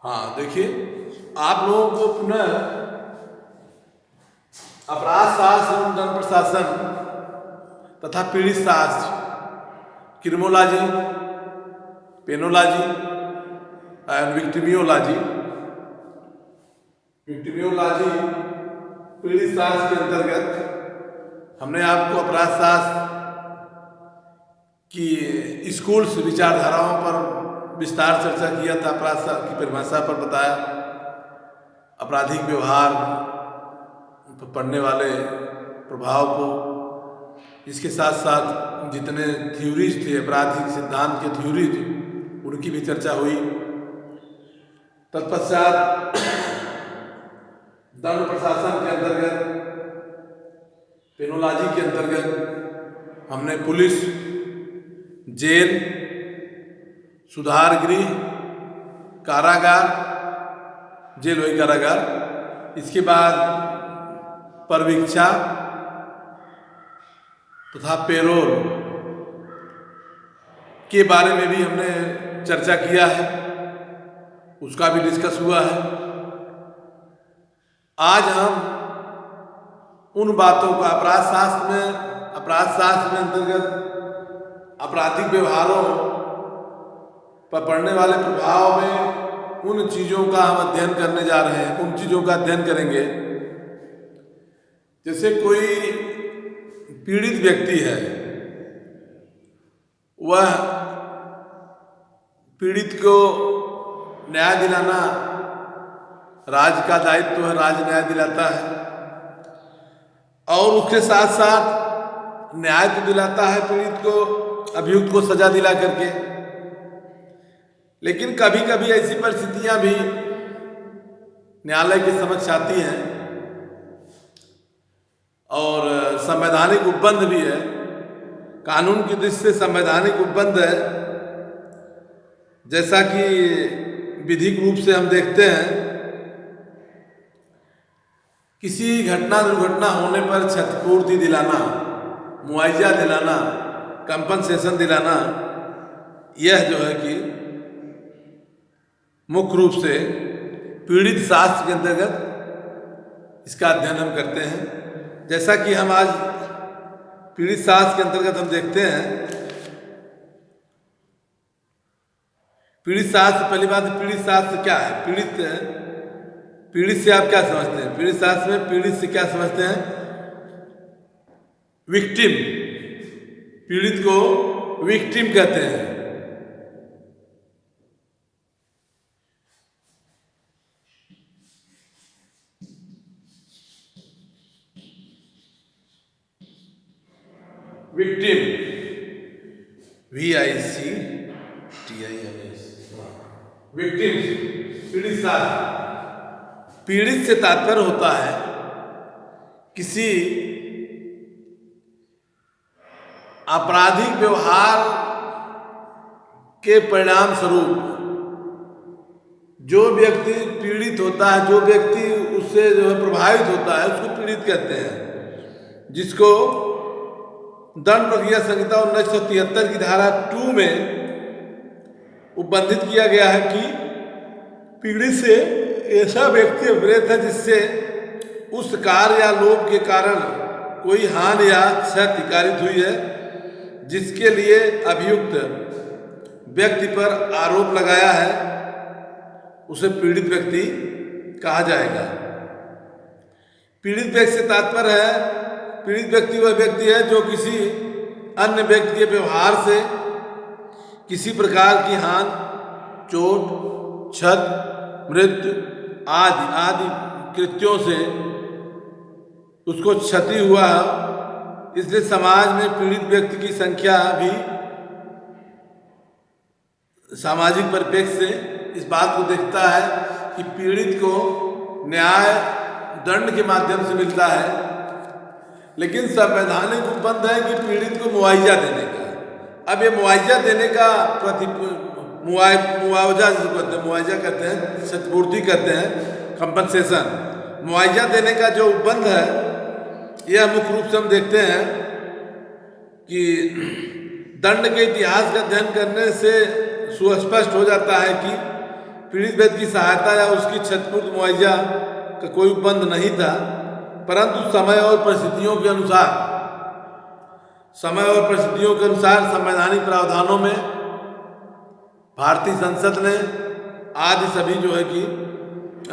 हाँ, देखिए, आप लोगों को पुनः अपराध शास्त्र एवं दंड प्रशासन तथा पीड़ित शास्त्र, क्रिमिनोलॉजी, पेनोलॉजी एंड विक्टिमियोलॉजी पीड़ित शास्त्र के अंतर्गत हमने आपको अपराध शास्त्र की स्कूल्स विचारधाराओं पर विस्तार चर्चा किया था, अपराध शास्त्र की परिभाषा पर बताया, आपराधिक व्यवहार पर पड़ने वाले प्रभाव को, इसके साथ साथ जितने थ्योरीज थे, आपराधिक सिद्धांत के थ्योरीज, उनकी भी चर्चा हुई। तत्पश्चात दंड प्रशासन के अंतर्गत, पेनोलॉजी के अंतर्गत हमने पुलिस, जेल, सुधार गृह, कारागार, जेल वही कारागार, इसके बाद परवीक्षा तथा पेरोल के बारे में भी हमने चर्चा किया है, उसका भी डिस्कस हुआ है। आज हम उन बातों का अपराध शास्त्र में अंतर्गत आपराधिक व्यवहारों पर पड़ने वाले प्रभाव में उन चीज़ों का हम अध्ययन करने जा रहे हैं, उन चीज़ों का अध्ययन करेंगे। जैसे कोई पीड़ित व्यक्ति है, वह पीड़ित को न्याय दिलाना राज्य का दायित्व है, राज्य न्याय दिलाता है और उसके साथ साथ न्याय तो दिलाता है पीड़ित को, अभियुक्त को सजा दिला करके। लेकिन कभी कभी ऐसी परिस्थितियां भी न्यायालय के समक्ष आती हैं और संवैधानिक उपबंध भी है, कानून की दृष्टि से संवैधानिक उपबंध है। जैसा कि विधिक रूप से हम देखते हैं, किसी दुर्घटना होने पर क्षतिपूर्ति दिलाना, मुआवजा दिलाना, कंपनसेशन दिलाना, यह जो है कि मुख्य रूप से पीड़ित शास्त्र के अंतर्गत इसका अध्ययन हम करते हैं। जैसा कि हम आज पीड़ित शास्त्र के अंतर्गत हम देखते हैं, पीड़ित शास्त्र, पहली बात, पीड़ित शास्त्र क्या है? पीड़ित से आप क्या समझते हैं? पीड़ित शास्त्र में पीड़ित से क्या समझते हैं? विक्टिम, पीड़ित को विक्टिम कहते हैं। विक्टिम, VICTIMS, विक्टिम, पीड़ित शास्त्र। पीड़ित से तात्पर्य होता है किसी आपराधिक व्यवहार के परिणाम स्वरूप जो व्यक्ति पीड़ित होता है, जो व्यक्ति उससे जो है प्रभावित होता है, उसको पीड़ित कहते हैं। जिसको दंड प्रक्रिया संहिता 1973 की धारा 2 में उपबंधित किया गया है कि पीड़ित से ऐसा व्यक्ति अभिप्रेत है जिससे उस कार्य या लोभ के कारण कोई हानि या क्षति कारित हुई है, जिसके लिए अभियुक्त व्यक्ति पर आरोप लगाया है, उसे पीड़ित व्यक्ति कहा जाएगा। पीड़ित व्यक्ति से तात्पर्य है, पीड़ित व्यक्ति वह व्यक्ति है जो किसी अन्य व्यक्ति के व्यवहार से किसी प्रकार की हानि, चोट, क्षत, मृत्यु आदि कृत्यों से उसको क्षति हुआ है। इसलिए समाज में पीड़ित व्यक्ति की संख्या भी सामाजिक परिप्रेक्ष्य से इस बात को देखता है कि पीड़ित को न्याय दंड के माध्यम से मिलता है, लेकिन संवैधानिक उपबंध है कि पीड़ित को मुआवजा देने का। अब ये मुआवजा देने का मुआवजा कहते हैं, क्षतिपूर्ति कहते हैं, कंपनसेशन, मुआवजा देने का जो उपबंध है, यह मुख्य रूप से हम देखते हैं कि दंड के इतिहास का अध्ययन करने से सुस्पष्ट हो जाता है कि पीड़ित व्यक्ति की सहायता या उसकी क्षतिपूर्ति मुआवजा का कोई उपबंध नहीं था, परंतु समय और परिस्थितियों के अनुसार संवैधानिक प्रावधानों में भारतीय संसद ने आदि सभी जो है कि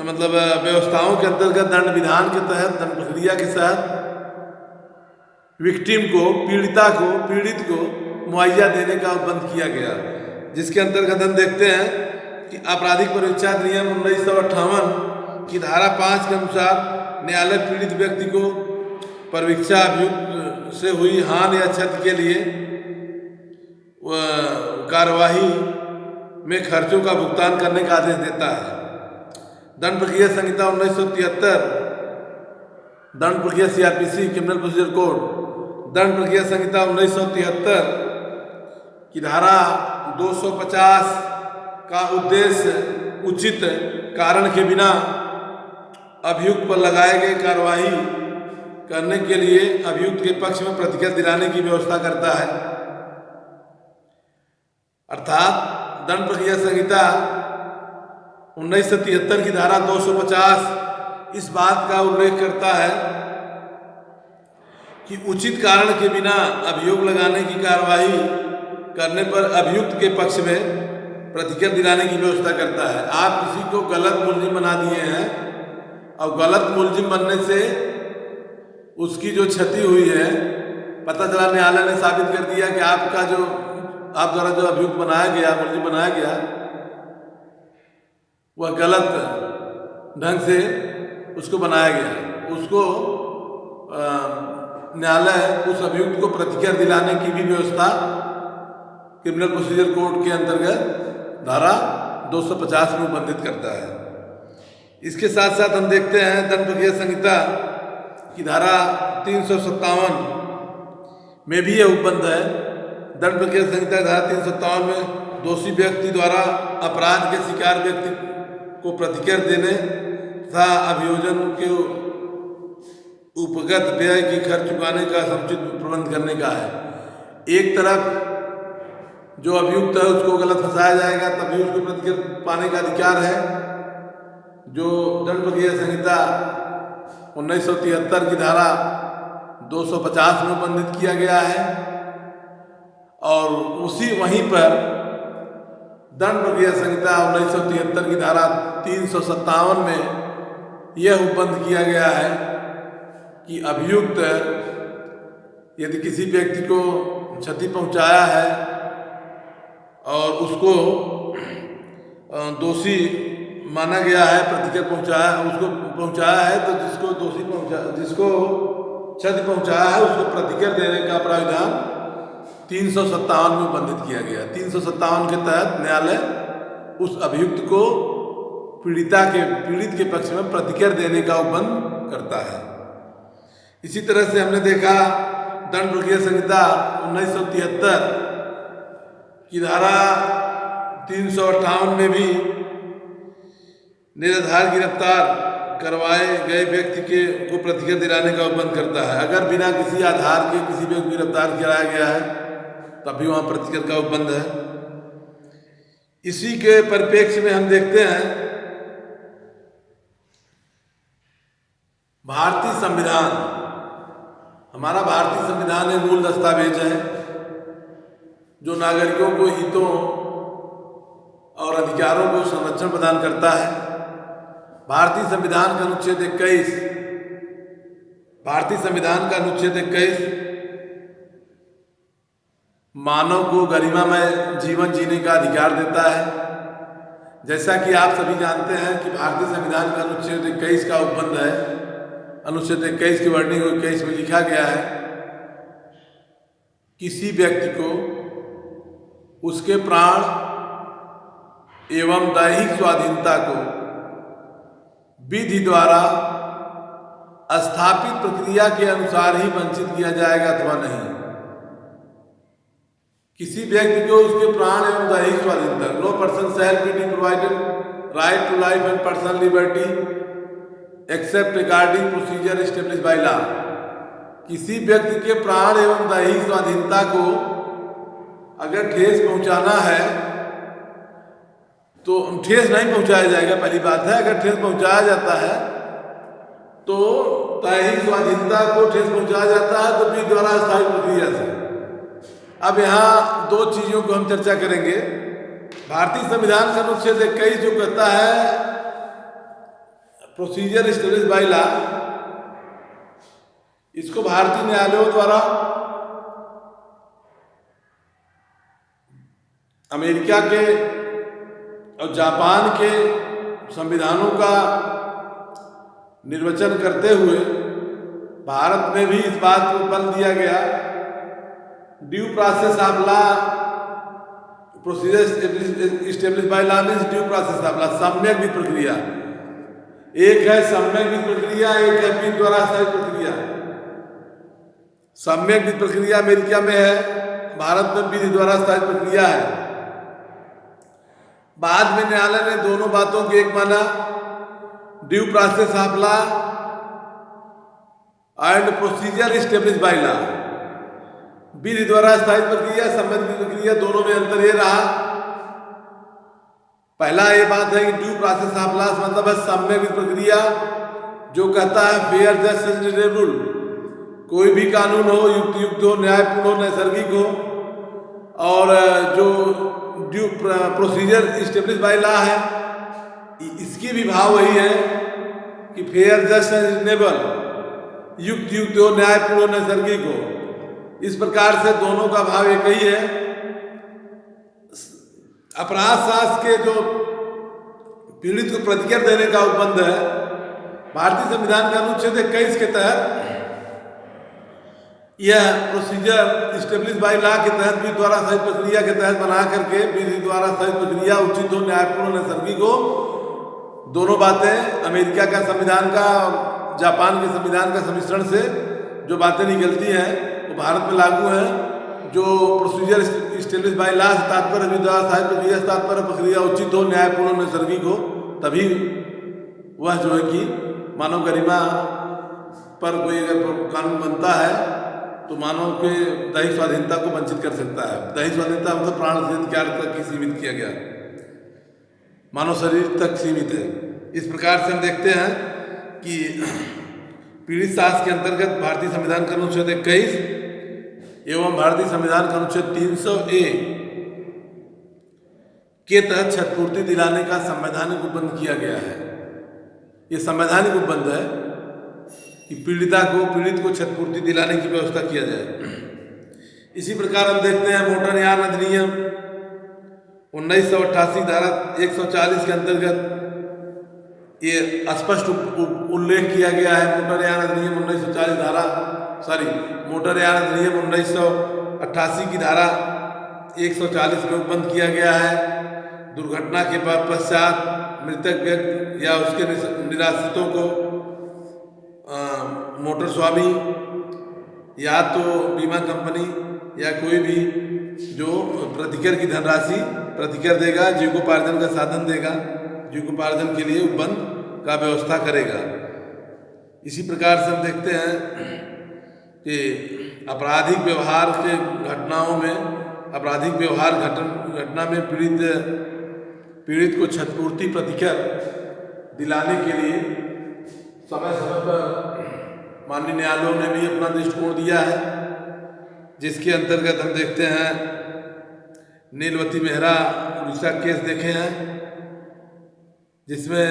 मतलब व्यवस्थाओं के अंतर्गत दंड विधान के तहत, दंड प्रक्रिया के तहत विक्टिम को, पीड़ित को मुआवजा देने का उपबंध किया गया, जिसके अंतर्गत हम देखते हैं कि आपराधिक परिवीक्षा अधिनियम 1958 की धारा 5 के अनुसार न्यायालय पीड़ित व्यक्ति को परिवीक्षा अभियुक्त से हुई हानि या क्षति के लिए कार्यवाही में खर्चों का भुगतान करने का आदेश देता है। दंड प्रक्रिया संहिता 1973, दंड प्रक्रिया CRPC क्रिमिनल प्रोसीजर कोड, दंड प्रक्रिया संहिता 1973 की धारा 250 का उद्देश्य उचित कारण के बिना अभियुक्त पर लगाए गए कार्रवाई करने के लिए अभियुक्त के पक्ष में प्रतिक्रिया दिलाने की व्यवस्था करता है। अर्थात दंड प्रक्रिया संहिता 1973 की धारा 250 इस बात का उल्लेख करता है कि उचित कारण के बिना अभियोग लगाने की कार्रवाई करने पर अभियुक्त के पक्ष में प्रतिक्रिया दिलाने की व्यवस्था करता है। आप किसी को गलत मुलजिम बना दिए हैं और गलत मुलजिम बनने से उसकी जो क्षति हुई है, पता चला न्यायालय ने साबित कर दिया कि आप द्वारा जो अभियुक्त बनाया गया, मुलजिम बनाया गया, वह गलत ढंग से उसको बनाया गया, उसको न्यायालय उस अभियुक्त को प्रतिक्रिया दिलाने की भी व्यवस्था क्रिमिनल प्रोसीजर कोड के अंतर्गत धारा 250 में उपबंधित करता है। इसके साथ साथ हम देखते हैं दंड प्रक्रिया संहिता की धारा 357 में भी यह उपबंध है। दंड प्रक्रिया संहिता धारा 357 में दोषी व्यक्ति द्वारा अपराध के शिकार व्यक्ति को प्रतिक्रिया देने तथा अभियोजन के उपगत व्यय की खर्च चुकाने का समुचित प्रबंध करने का है। एक तरफ जो अभियुक्त है उसको गलत फंसाया जाएगा तभी उसको प्रतिक्रिया पाने का अधिकार है, जो दंड प्रक्रिया संहिता 1973 की धारा 250 में उपबंधित किया गया है। और वहीं पर दंड प्रक्रिया संहिता 1973 की धारा 357 में यह उपबंध किया गया है कि अभियुक्त यदि किसी व्यक्ति को क्षति पहुंचाया है और उसको दोषी माना गया है, प्रतिक्रिया उसको पहुंचाया है, तो जिसको क्षति पहुंचाया है उसको प्रतिक्रिया देने का प्राविधान 357 में उपबंधित किया गया। 357 के तहत न्यायालय उस अभियुक्त को पीड़ित के पक्ष में प्रतिक्रिया देने का उपबंध करता है। इसी तरह से हमने देखा दंड प्रक्रिया संहिता 1973 की धारा 358 में भी निराधार गिरफ्तार करवाए गए व्यक्ति को प्रतिक्रिया दिलाने का उपबंध करता है। अगर बिना किसी आधार के किसी व्यक्ति को गिरफ्तार कराया गया है तभी वहाँ प्रतिक्रिया का उपबंध है। इसी के परिप्रेक्ष्य में हम देखते हैं भारतीय संविधान, हमारा भारतीय संविधान एक मूल दस्तावेज है जो नागरिकों को हितों और अधिकारों को संरक्षण प्रदान करता है। भारतीय संविधान का अनुच्छेद 21 मानव को गरिमामय जीवन जीने का अधिकार देता है। जैसा कि आप सभी जानते हैं कि भारतीय संविधान का अनुच्छेद 21 का उपबंध है। अनुच्छेद 21 की वर्णिंग 21 में लिखा गया है, किसी व्यक्ति को उसके प्राण एवं दैहिक स्वाधीनता को विधि द्वारा स्थापित प्रक्रिया के अनुसार ही वंचित किया जाएगा अथवा नहीं। किसी व्यक्ति को उसके प्राण एवं दैहिक स्वाधीनता, no person shall be provided right to life and personal liberty except regarding procedure establish by law. किसी व्यक्ति के प्राण एवं दैहिक स्वाधीनता को अगर ठेस पहुंचाना है तो ठेस नहीं पहुंचाया जाएगा। पहली बात है, अगर ठेस पहुंचाया जाता है तो दैहिक स्वाधीनता को ठेस पहुंचाया जाता है तो भी द्वारा स्थायी प्रक्रिया से। अब यहाँ दो चीजों को हम चर्चा करेंगे। भारतीय संविधान का अनुच्छेद 21 जो कहता है प्रोसीजर एस्टेब्लिश बाय लॉ, इसको भारतीय न्यायालयों द्वारा अमेरिका के और जापान के संविधानों का निर्वचन करते हुए भारत में भी इस बात को बल दिया गया, due process of law, procedure establish by law means due process of law, सम्यक विधि प्रक्रिया। एक है सम्यक विधि प्रक्रिया, एक है विधि द्वारा स्थायी प्रक्रिया। सम्यक विधि प्रक्रिया अमेरिका में है, भारत में विधि द्वारा स्थायी प्रक्रिया है। बाद में न्यायालय ने दोनों बातों को एक माना, due process of law and procedure establish by law. विधि द्वारा स्थायी प्रक्रिया, सम्यक विधि प्रक्रिया, दोनों में अंतर ये रहा। पहला ये बात है कि ड्यू प्रोसेस ऑफ लॉ मतलब है सम्यक विधि प्रक्रिया, जो कहता है फेयर जस्ट एंड रिजनेबल, कोई भी कानून हो युक्त हो, न्यायपूर्ण हो, नैसर्गिक हो। और जो due procedure establish by law है, इसकी भी भाव वही है कि फेयर जस्ट एंड रिजनेबल, युक्त हो, न्यायपूर्ण हो, नैसर्गिक हो। इस प्रकार से दोनों का भाव एक ही है। अपराध शास्त्र के जो पीड़ित को प्रतिक्रिया देने का उपबंध है, भारतीय संविधान का अनुच्छेद 21 के तहत यह प्रोसीजर एस्टेब्लिश बाय लॉ के तहत विधि द्वारा स्थायी प्रक्रिया के तहत बना करके विधि द्वारा स्थायी प्रक्रिया उचित हो, न्यायपूर्ण, नैसर्गिक हो। दोनों बातें अमेरिका का संविधान का और जापान के संविधान का सम्मिश्रण से जो बातें निकलती हैं वो भारत में लागू है। जो प्रोसीजर एस्टेब्लिश बाय लॉ से तात्पर्य विधि द्वारा स्थायी प्रक्रिया से तात्पर्य प्रक्रिया उचित हो, न्यायपूर्ण, नैसर्गिक हो, तभी वह जो है कि मानव गरिमा पर कोई अगर कानून बनता है तो मानव के दैहिक स्वाधीनता को वंचित कर सकता है। दैहिक स्वाधीनता मतलब प्राण से अधिकार तक ही सीमित किया गया, मानव शरीर तक सीमित है। इस प्रकार से हम देखते हैं कि पीड़ित शास्त्र के अंतर्गत भारतीय संविधान का अनुच्छेद 21 एवं भारतीय संविधान का अनुच्छेद 300A के तहत क्षतिपूर्ति दिलाने का संवैधानिक उपबंध किया गया है। ये संवैधानिक उपबंध है कि पीड़ित को क्षतिपूर्ति दिलाने की व्यवस्था किया जाए। इसी प्रकार हम देखते हैं मोटर यान अधिनियम 1988 धारा 140 के अंतर्गत ये स्पष्ट उल्लेख किया गया है। मोटर यान अधिनियम 1988 की धारा 140 में उपबंध किया गया है। दुर्घटना के पश्चात मृतक व्यक्ति या उसके निराश्रितों को मोटर स्वामी या तो बीमा कंपनी या कोई भी जो प्रतिकर की धनराशि प्रतिकर देगा, जीविकोपार्जन का साधन देगा, जीविकोपार्जन के लिए उपबंध का व्यवस्था करेगा। इसी प्रकार से हम देखते हैं कि आपराधिक व्यवहार के घटनाओं में, आपराधिक व्यवहार घटना में पीड़ित को क्षतिपूर्ति प्रतिकर दिलाने के लिए समय समय पर माननीय न्यायालयों ने भी अपना दृष्टिकोण दिया है, जिसके अंतर्गत हम देखते हैं नीलवती मेहरा उड़ीसा केस देखे हैं, जिसमें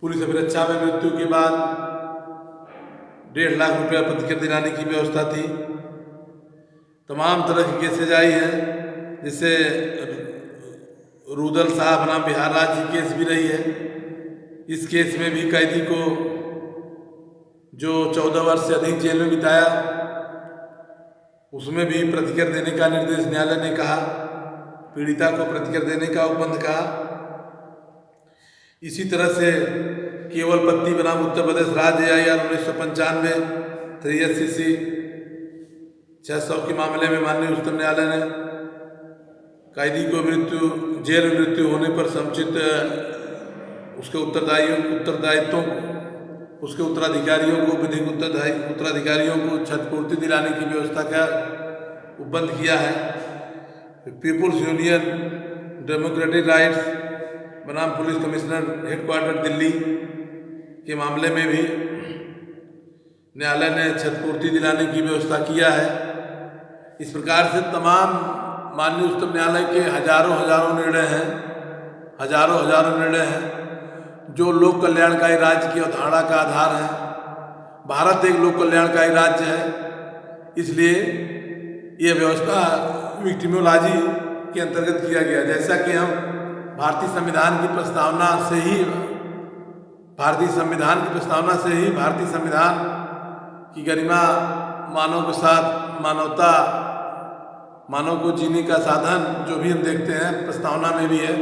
पुलिस अभिरक्षा में मृत्यु के बाद 1.5 लाख रुपया प्रतिकर दिलाने की व्यवस्था थी। तमाम तरह के केसेज आई हैं, जिससे रुदल साहब बनाम बिहार राज्य की केस भी रही है। इस केस में भी कैदी को जो 14 वर्ष से अधिक जेल में बिताया, उसमें भी प्रतिकर देने का निर्देश न्यायालय ने कहा, पीड़िता को प्रतिकर देने का उपबंध कहा। इसी तरह से केवल पत्नी बनाम उत्तर प्रदेश राज्य IR 1995 380C 600 के मामले में माननीय उच्चतम न्यायालय ने कैदी को जेल में मृत्यु होने पर समुचित उसके उत्तरदायित्वों उसके उत्तराधिकारियों को विधिक उत्तराधिकारियों को क्षतिपूर्ति दिलाने की व्यवस्था का उपबंध किया है। पीपुल्स यूनियन डेमोक्रेटिक राइट्स बनाम पुलिस कमिश्नर हेडक्वार्टर दिल्ली के मामले में भी न्यायालय ने क्षतिपूर्ति दिलाने की व्यवस्था किया है। इस प्रकार से तमाम माननीय उच्चतम न्यायालय के हजारों निर्णय हैं जो लोक कल्याणकारी राज्य की अवधारणा का आधार है। भारत एक लोक कल्याणकारी राज्य है, इसलिए यह व्यवस्था विक्टिमोलॉजी के अंतर्गत किया गया। जैसा कि हम भारतीय संविधान की प्रस्तावना से ही भारतीय संविधान की गरिमा, मानव के साथ मानवता, मानव को जीने का साधन जो भी हम देखते हैं प्रस्तावना में भी है,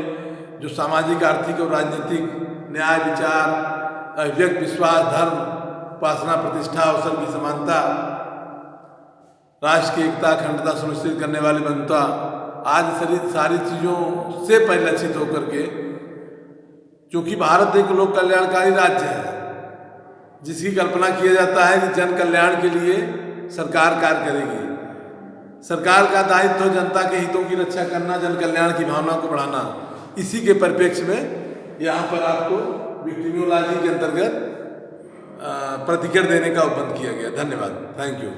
जो सामाजिक, आर्थिक और राजनीतिक न्याय, विचार, अभिव्यक्त, विश्वास, धर्म, उपासना, प्रतिष्ठा, अवसर की समानता, राष्ट्र की एकता, अखंडता सुनिश्चित करने वाली बंधुता आदि सारी चीज़ों से परिलक्षित होकर के, क्योंकि भारत एक लोक कल्याणकारी राज्य है जिसकी कल्पना किया जाता है कि जन कल्याण के लिए सरकार कार्य करेगी। सरकार का दायित्व तो जनता के हितों की रक्षा करना, जन कल्याण की भावना को बढ़ाना। इसी के परिप्रेक्ष्य में यहाँ पर आपको विक्टिमोलॉजी के अंतर्गत प्रतिक्रिया देने का उपबंध किया गया। धन्यवाद, थैंक यू।